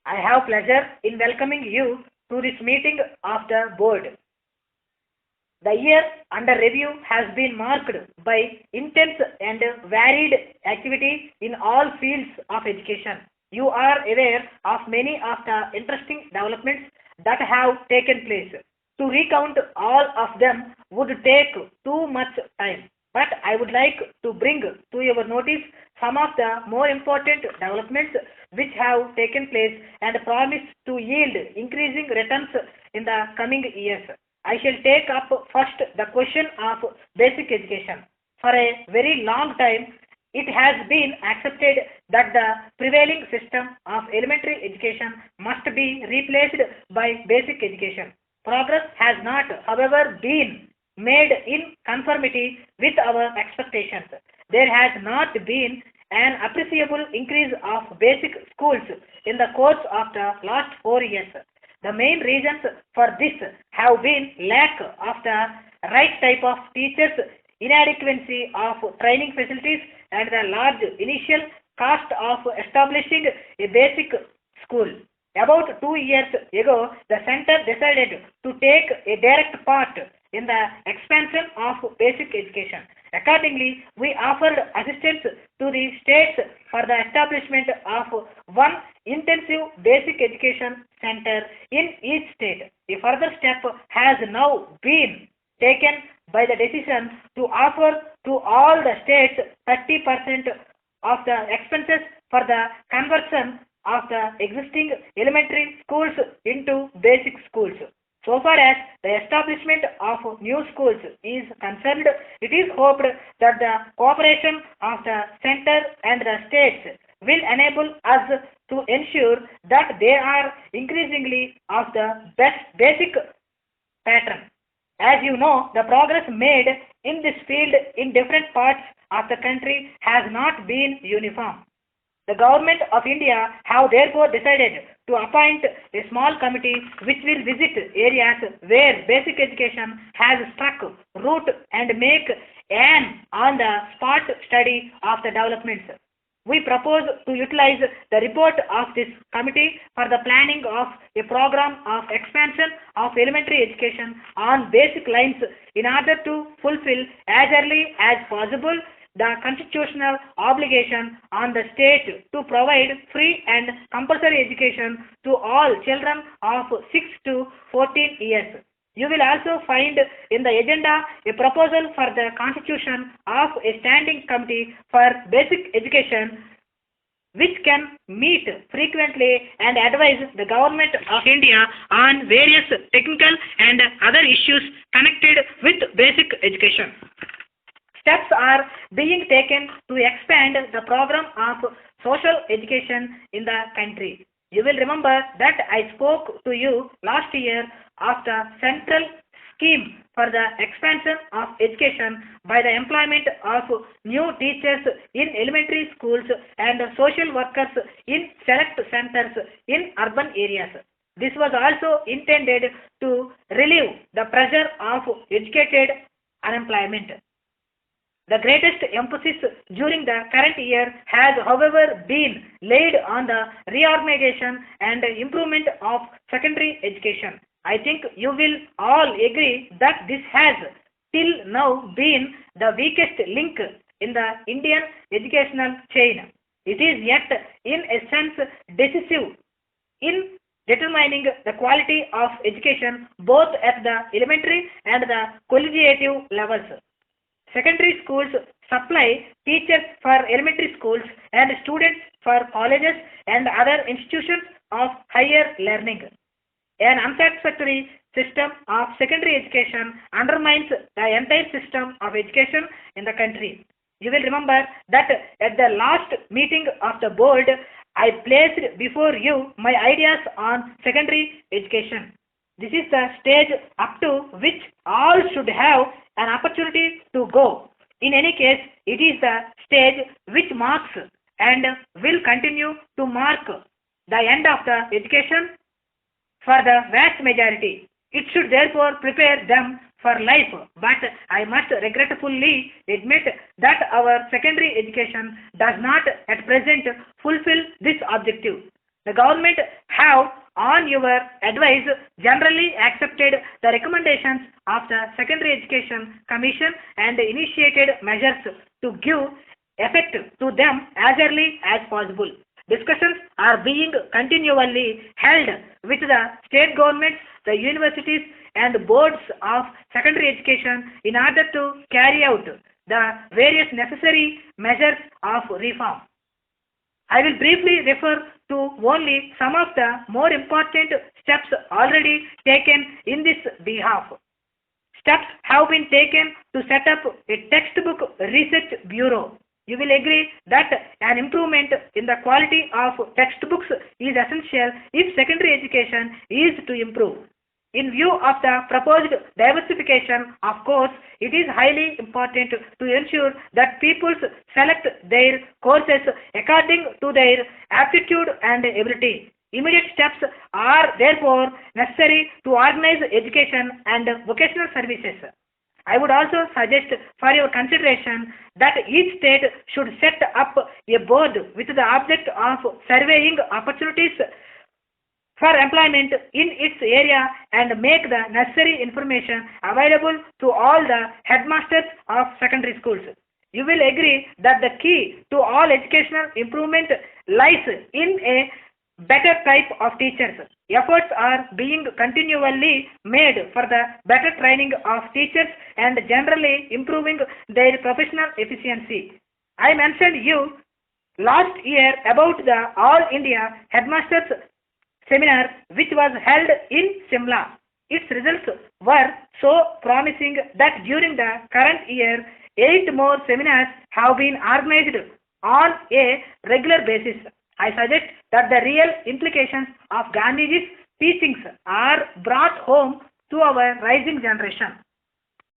I have pleasure in welcoming you to this meeting of the board. The year under review has been marked by intense and varied activity in all fields of education. You are aware of many of the interesting developments that have taken place. To recount all of them would take too much time, but I would like to bring to your notice some of the more important developments which have taken place and promise to yield increasing returns in the coming years. I shall take up first the question of basic education. For a very long time, it has been accepted that the prevailing system of elementary education must be replaced by basic education. Progress has not, however, been made in conformity with our expectations. There has not been an appreciable increase of basic schools in the course of the last 4 years. The main reasons for this have been lack of the right type of teachers, inadequacy of training facilities, and the large initial cost of establishing a basic school. About 2 years ago, the center decided to take a direct part in the expansion of basic education. Accordingly, we offered assistance to the states for the establishment of one intensive basic education center in each state. A further step has now been taken by the decision to offer to all the states 30% of the expenses for the conversion of the existing elementary schools into basic schools. So far as the establishment of new schools is concerned, it is hoped that the cooperation of the center and the states will enable us to ensure that they are increasingly of the best basic pattern. As you know, the progress made in this field in different parts of the country has not been uniform. The government of India have therefore decided to appoint a small committee which will visit areas where basic education has struck root and make an on-the-spot study of the developments. We propose to utilize the report of this committee for the planning of a program of expansion of elementary education on basic lines in order to fulfill as early as possible the constitutional obligation on the state to provide free and compulsory education to all children of 6 to 14 years. You will also find in the agenda a proposal for the constitution of a standing committee for basic education which can meet frequently and advise the government of India on various technical and other issues connected with basic education. Steps are being taken to expand the program of social education in the country. You will remember that I spoke to you last year of the central scheme for the expansion of education by the employment of new teachers in elementary schools and social workers in select centers in urban areas. This was also intended to relieve the pressure of educated unemployment. The greatest emphasis during the current year has, however, been laid on the reorganization and improvement of secondary education. I think you will all agree that this has till now been the weakest link in the Indian educational chain. It is yet, in a sense, decisive in determining the quality of education both at the elementary and the collegiate levels. Secondary schools supply teachers for elementary schools and students for colleges and other institutions of higher learning. An unsatisfactory system of secondary education undermines the entire system of education in the country. You will remember that at the last meeting of the board, I placed before you my ideas on secondary education. This is the stage up to which all should have an opportunity to go. In any case, it is the stage which marks and will continue to mark the end of the education for the vast majority. It should therefore prepare them for life, but I must regretfully admit that our secondary education does not at present fulfill this objective. The government have, on your advice, generally accepted the recommendations of the Secondary Education Commission and initiated measures to give effect to them as early as possible. Discussions are being continually held with the state governments, the universities, and boards of secondary education in order to carry out the various necessary measures of reform. I will briefly refer to only some of the more important steps already taken in this behalf. Steps have been taken to set up a textbook research bureau. You will agree that an improvement in the quality of textbooks is essential if secondary education is to improve. In view of the proposed diversification of course, it is highly important to ensure that pupils select their courses according to their aptitude and ability. Immediate steps are therefore necessary to organize education and vocational services. I would also suggest for your consideration that each state should set up a board with the object of surveying opportunities for employment in its area and make the necessary information available to all the headmasters of secondary schools. You will agree that the key to all educational improvement lies in a better type of teachers. Efforts are being continually made for the better training of teachers and generally improving their professional efficiency. I mentioned you last year about the All India Headmasters Seminar which was held in Simla. Its results were so promising that during the current year, 8 more seminars have been organized on a regular basis. I suggest that the real implications of Gandhiji's teachings are brought home to our rising generation.